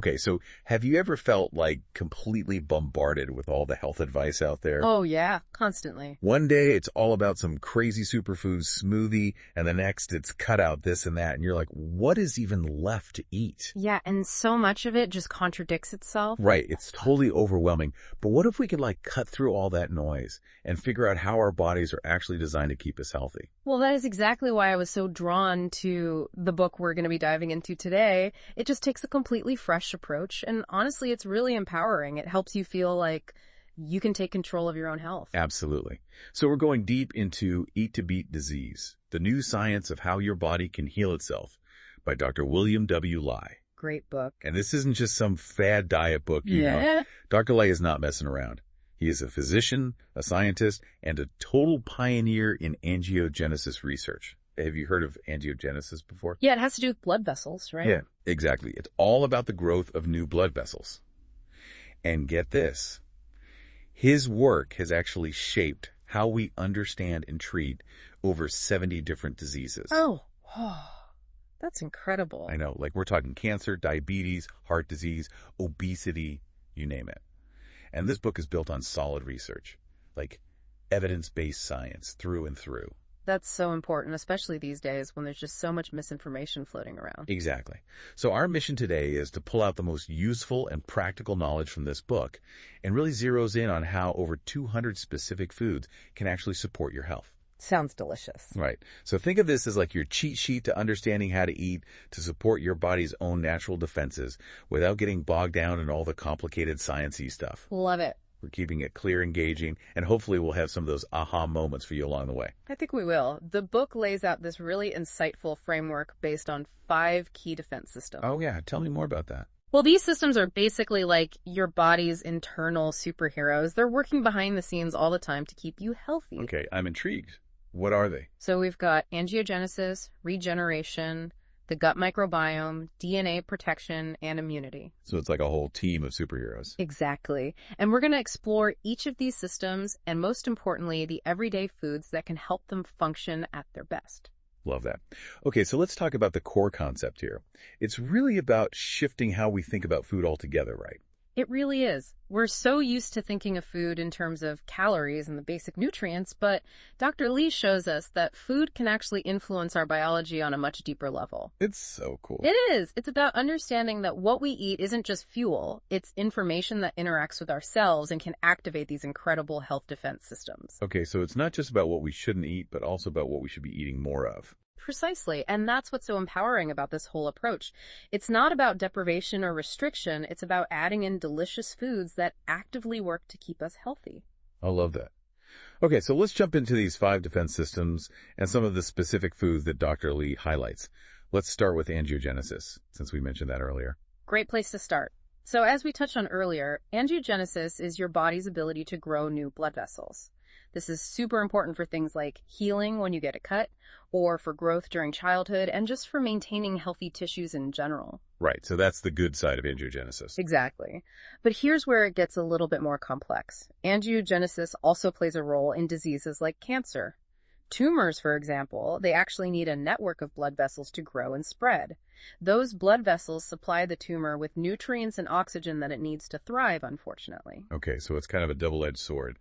Okay, so have you ever felt like completely bombarded with all the health advice out there? Oh, yeah, constantly. One day it's all about some crazy superfood smoothie, and the next it's cut out this and that, and you're like, what is even left to eat? Yeah, and so much of it just contradicts itself. Right, it's totally overwhelming. But what if we could cut through all that noise and figure out how our bodies are actually designed to keep us healthy? Well, that is exactly why I was so drawn to the book we're going to be diving into today. It just takes a completely fresh approach, and honestly, it's really empowering. It helps you feel like you can take control of your own health. Absolutely. So we're going deep into Eat to Beat Disease, the new science of how your body can heal itself, by Dr. William W. Lai. Great book. And this isn't just some fad diet book, you know. Dr. Lai is not messing around. He is a physician, a scientist, and a total pioneer in angiogenesis research. Have you heard of angiogenesis before? Yeah, it has to do with blood vessels, right? Yeah, exactly. It's all about the growth of new blood vessels. And get this, his work has actually shaped how we understand and treat over 70 different diseases. Oh, that's incredible. I know, we're talking cancer, diabetes, heart disease, obesity, you name it. And this book is built on solid research, evidence-based science through and through. That's so important, especially these days when there's just so much misinformation floating around. Exactly. So our mission today is to pull out the most useful and practical knowledge from this book and really zeroes in on how over 200 specific foods can actually support your health. Sounds delicious. Right. So think of this as your cheat sheet to understanding how to eat to support your body's own natural defenses without getting bogged down in all the complicated science-y stuff. Love it. We're keeping it clear, engaging, and hopefully we'll have some of those aha moments for you along the way. I think we will. The book lays out this really insightful framework based on 5 key defense systems. Oh, yeah. Tell me more about that. Well, these systems are basically like your body's internal superheroes. They're working behind the scenes all the time to keep you healthy. Okay, I'm intrigued. What are they? So we've got angiogenesis, regeneration, the gut microbiome, DNA protection, and immunity. So it's like a whole team of superheroes. Exactly. And we're going to explore each of these systems and, most importantly, the everyday foods that can help them function at their best. Love that. Okay, so let's talk about the core concept here. It's really about shifting how we think about food altogether, right? It really is. We're so used to thinking of food in terms of calories and the basic nutrients, but Dr. Lee shows us that food can actually influence our biology on a much deeper level. It's so cool. It is. It's about understanding that what we eat isn't just fuel. It's information that interacts with our cells and can activate these incredible health defense systems. Okay, so it's not just about what we shouldn't eat, but also about what we should be eating more of. Precisely, and that's what's so empowering about this whole approach. It's not about deprivation or restriction, it's about adding in delicious foods that actively work to keep us healthy. I love that. Okay, so let's jump into these 5 defense systems and some of the specific foods that Dr. Lee highlights. Let's start with angiogenesis, since we mentioned that earlier. Great place to start. So as we touched on earlier, angiogenesis is your body's ability to grow new blood vessels. This is super important for things like healing when you get a cut, or for growth during childhood, and just for maintaining healthy tissues in general. Right, so that's the good side of angiogenesis. Exactly. But here's where it gets a little bit more complex. Angiogenesis also plays a role in diseases like cancer. Tumors, for example, they actually need a network of blood vessels to grow and spread. Those blood vessels supply the tumor with nutrients and oxygen that it needs to thrive, unfortunately. Okay, so it's kind of a double-edged sword.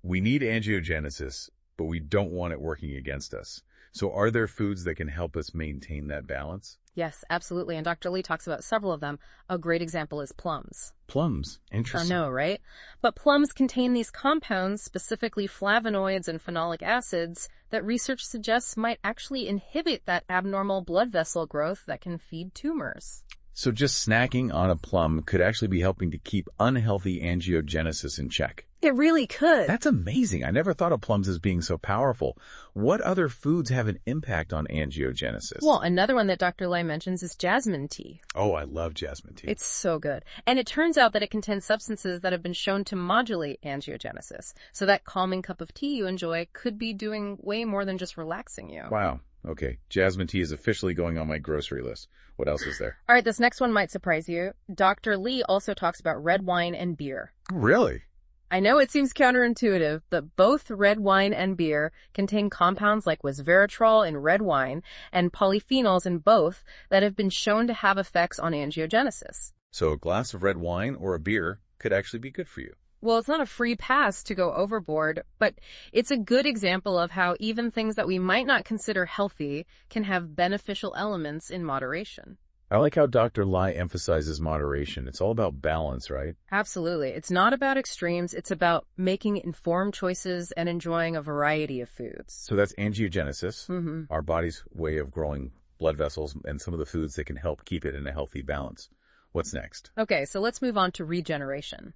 We need angiogenesis, but we don't want it working against us. So are there foods that can help us maintain that balance? Yes, absolutely. And Dr. Lee talks about several of them. A great example is plums. Plums? Interesting. I know, right? But plums contain these compounds, specifically flavonoids and phenolic acids, that research suggests might actually inhibit that abnormal blood vessel growth that can feed tumors. So just snacking on a plum could actually be helping to keep unhealthy angiogenesis in check. It really could. That's amazing. I never thought of plums as being so powerful. What other foods have an impact on angiogenesis? Well, another one that Dr. Lai mentions is jasmine tea. Oh, I love jasmine tea. It's so good. And it turns out that it contains substances that have been shown to modulate angiogenesis. So that calming cup of tea you enjoy could be doing way more than just relaxing you. Wow. Okay, jasmine tea is officially going on my grocery list. What else is there? All right, this next one might surprise you. Dr. Lee also talks about red wine and beer. Really? I know it seems counterintuitive, but both red wine and beer contain compounds like resveratrol in red wine and polyphenols in both that have been shown to have effects on angiogenesis. So a glass of red wine or a beer could actually be good for you. Well, it's not a free pass to go overboard, but it's a good example of how even things that we might not consider healthy can have beneficial elements in moderation. I like how Dr. Lai emphasizes moderation. It's all about balance, right? Absolutely. It's not about extremes. It's about making informed choices and enjoying a variety of foods. So that's angiogenesis, our body's way of growing blood vessels and some of the foods that can help keep it in a healthy balance. What's next? Okay, so let's move on to regeneration.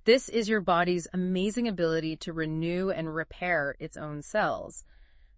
This is your body's amazing ability to renew and repair its own cells.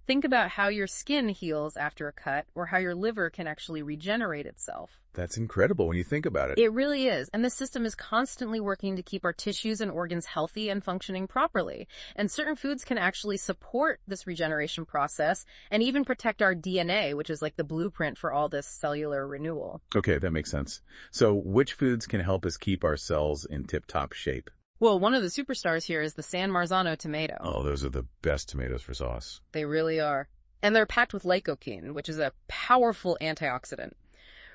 Think about how your skin heals after a cut or how your liver can actually regenerate itself. That's incredible when you think about it. It really is. And the system is constantly working to keep our tissues and organs healthy and functioning properly. And certain foods can actually support this regeneration process and even protect our DNA, which is like the blueprint for all this cellular renewal. Okay, that makes sense. So which foods can help us keep our cells in tip-top shape? Well, one of the superstars here is the San Marzano tomato. Oh, those are the best tomatoes for sauce. They really are. And they're packed with lycopene, which is a powerful antioxidant.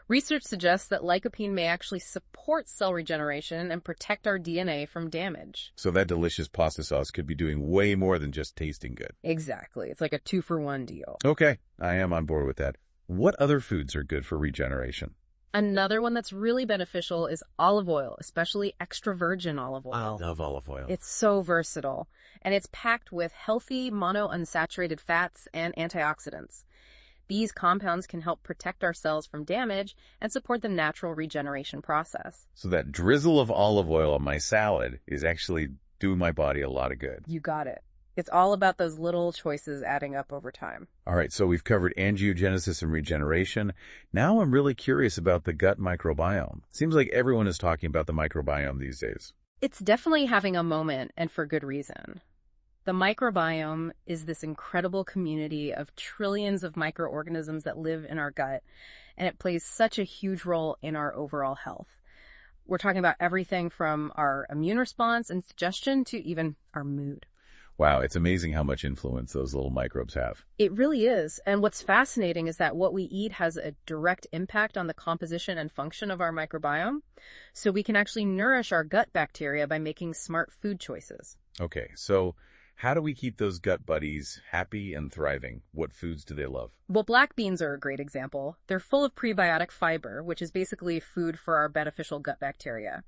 Research suggests that lycopene may actually support cell regeneration and protect our DNA from damage. So that delicious pasta sauce could be doing way more than just tasting good. Exactly. It's like a 2-for-1 deal. Okay, I am on board with that. What other foods are good for regeneration? Another one that's really beneficial is olive oil, especially extra virgin olive oil. I love olive oil. It's so versatile, and it's packed with healthy monounsaturated fats and antioxidants. These compounds can help protect our cells from damage and support the natural regeneration process. So that drizzle of olive oil on my salad is actually doing my body a lot of good. You got it. It's all about those little choices adding up over time. All right, so we've covered angiogenesis and regeneration. Now I'm really curious about the gut microbiome. Seems like everyone is talking about the microbiome these days. It's definitely having a moment, and for good reason. The microbiome is this incredible community of trillions of microorganisms that live in our gut, and it plays such a huge role in our overall health. We're talking about everything from our immune response and digestion to even our mood. Wow, it's amazing how much influence those little microbes have. It really is. And what's fascinating is that what we eat has a direct impact on the composition and function of our microbiome. So we can actually nourish our gut bacteria by making smart food choices. Okay, so how do we keep those gut buddies happy and thriving? What foods do they love? Well, black beans are a great example. They're full of prebiotic fiber, which is basically food for our beneficial gut bacteria.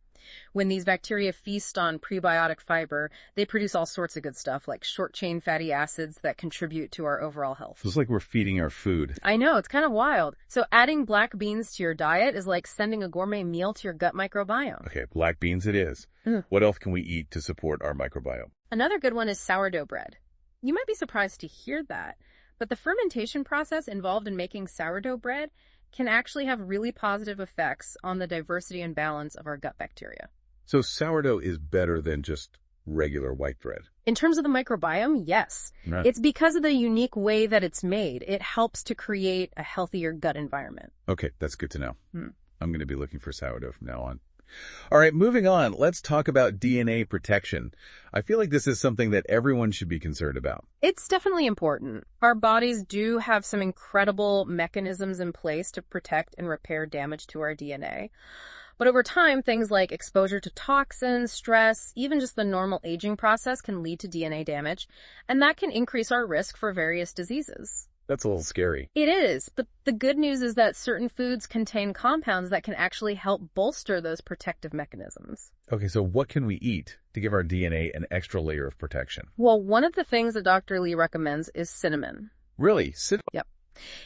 When these bacteria feast on prebiotic fiber, they produce all sorts of good stuff like short-chain fatty acids that contribute to our overall health. It's like we're feeding our food. I know, it's kind of wild. So adding black beans to your diet is like sending a gourmet meal to your gut microbiome. Okay, black beans it is. What else can we eat to support our microbiome? Another good one is sourdough bread. You might be surprised to hear that, but the fermentation process involved in making sourdough bread can actually have really positive effects on the diversity and balance of our gut bacteria. So sourdough is better than just regular white bread? In terms of the microbiome, yes. Right. It's because of the unique way that it's made. It helps to create a healthier gut environment. Okay, that's good to know. I'm going to be looking for sourdough from now on. All right, moving on. Let's talk about DNA protection. I feel like this is something that everyone should be concerned about. It's definitely important. Our bodies do have some incredible mechanisms in place to protect and repair damage to our DNA. But over time, things like exposure to toxins, stress, even just the normal aging process can lead to DNA damage, and that can increase our risk for various diseases. That's a little scary. It is, but the good news is that certain foods contain compounds that can actually help bolster those protective mechanisms. Okay, so what can we eat to give our DNA an extra layer of protection? Well, one of the things that Dr. Lee recommends is cinnamon. Really? Yep.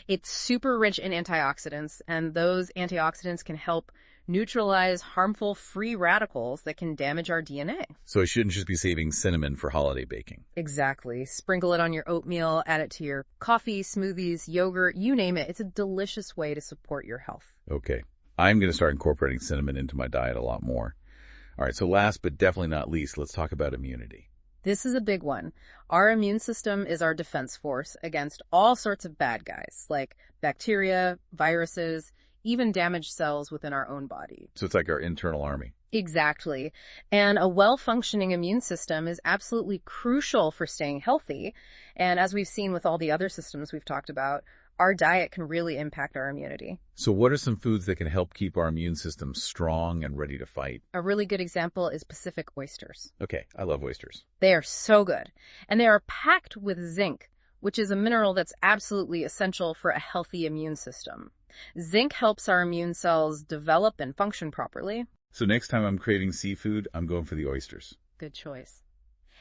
It's super rich in antioxidants, and those antioxidants can help neutralize harmful free radicals that can damage our DNA. So I shouldn't just be saving cinnamon for holiday baking. Exactly. Sprinkle it on your oatmeal, add it to your coffee, smoothies, yogurt, you name it. It's a delicious way to support your health. Okay. I'm going to start incorporating cinnamon into my diet a lot more. All right, so last but definitely not least, let's talk about immunity. This is a big one. Our immune system is our defense force against all sorts of bad guys, like bacteria, viruses, even damaged cells within our own body. So it's like our internal army. Exactly. And a well-functioning immune system is absolutely crucial for staying healthy. And as we've seen with all the other systems we've talked about, our diet can really impact our immunity. So what are some foods that can help keep our immune system strong and ready to fight? A really good example is Pacific oysters. Okay, I love oysters. They are so good, and they are packed with zinc, which is a mineral that's absolutely essential for a healthy immune system. Zinc helps our immune cells develop and function properly. So next time I'm craving seafood, I'm going for the oysters. Good choice.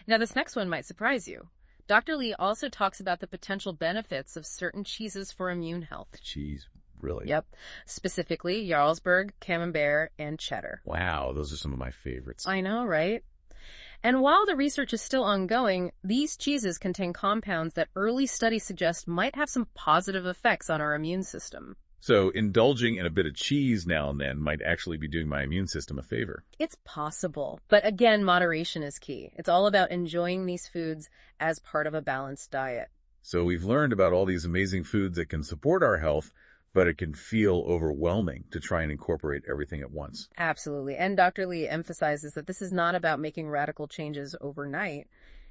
Now, this next one might surprise you. Dr. Lee also talks about the potential benefits of certain cheeses for immune health. Cheese, really? Yep. Specifically, Jarlsberg, Camembert, and Cheddar. Wow, those are some of my favorites. I know, right? And while the research is still ongoing, these cheeses contain compounds that early studies suggest might have some positive effects on our immune system. So indulging in a bit of cheese now and then might actually be doing my immune system a favor. It's possible, but again, moderation is key. It's all about enjoying these foods as part of a balanced diet. So we've learned about all these amazing foods that can support our health, but it can feel overwhelming to try and incorporate everything at once. Absolutely. And Dr. Lee emphasizes that this is not about making radical changes overnight.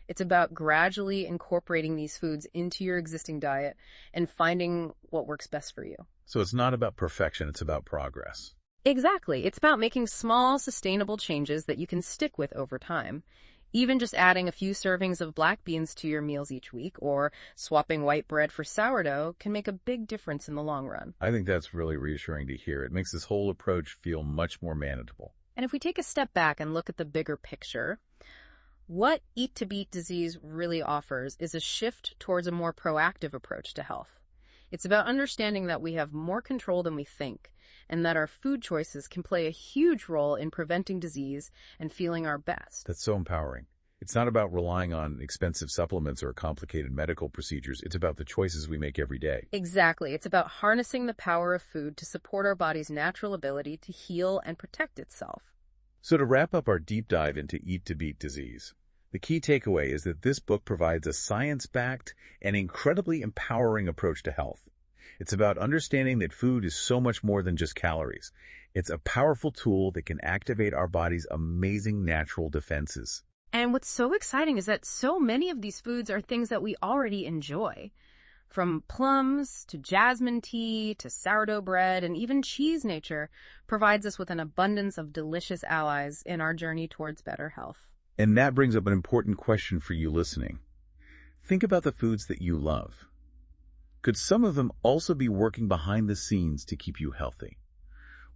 It's about gradually incorporating these foods into your existing diet and finding what works best for you. So it's not about perfection, it's about progress. Exactly. It's about making small, sustainable changes that you can stick with over time. Even just adding a few servings of black beans to your meals each week or swapping white bread for sourdough can make a big difference in the long run. I think that's really reassuring to hear. It makes this whole approach feel much more manageable. And if we take a step back and look at the bigger picture, what Eat to Beat Disease really offers is a shift towards a more proactive approach to health. It's about understanding that we have more control than we think, and that our food choices can play a huge role in preventing disease and feeling our best. That's so empowering. It's not about relying on expensive supplements or complicated medical procedures. It's about the choices we make every day. Exactly. It's about harnessing the power of food to support our body's natural ability to heal and protect itself. So to wrap up our deep dive into Eat to Beat Disease, the key takeaway is that this book provides a science-backed and incredibly empowering approach to health. It's about understanding that food is so much more than just calories. It's a powerful tool that can activate our body's amazing natural defenses. And what's so exciting is that so many of these foods are things that we already enjoy. From plums to jasmine tea to sourdough bread and even cheese, nature provides us with an abundance of delicious allies in our journey towards better health. And that brings up an important question for you listening. Think about the foods that you love. Could some of them also be working behind the scenes to keep you healthy?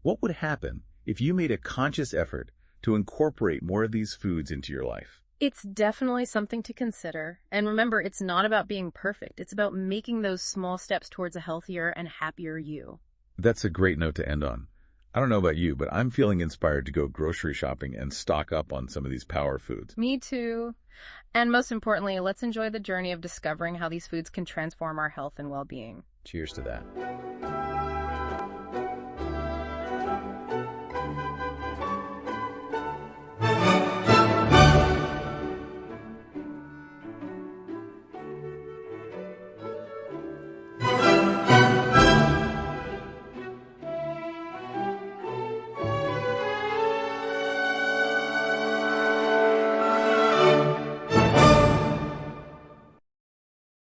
What would happen if you made a conscious effort to incorporate more of these foods into your life? It's definitely something to consider. And remember, it's not about being perfect. It's about making those small steps towards a healthier and happier you. That's a great note to end on. I don't know about you, but I'm feeling inspired to go grocery shopping and stock up on some of these power foods. Me too. And most importantly, let's enjoy the journey of discovering how these foods can transform our health and well-being. Cheers to that.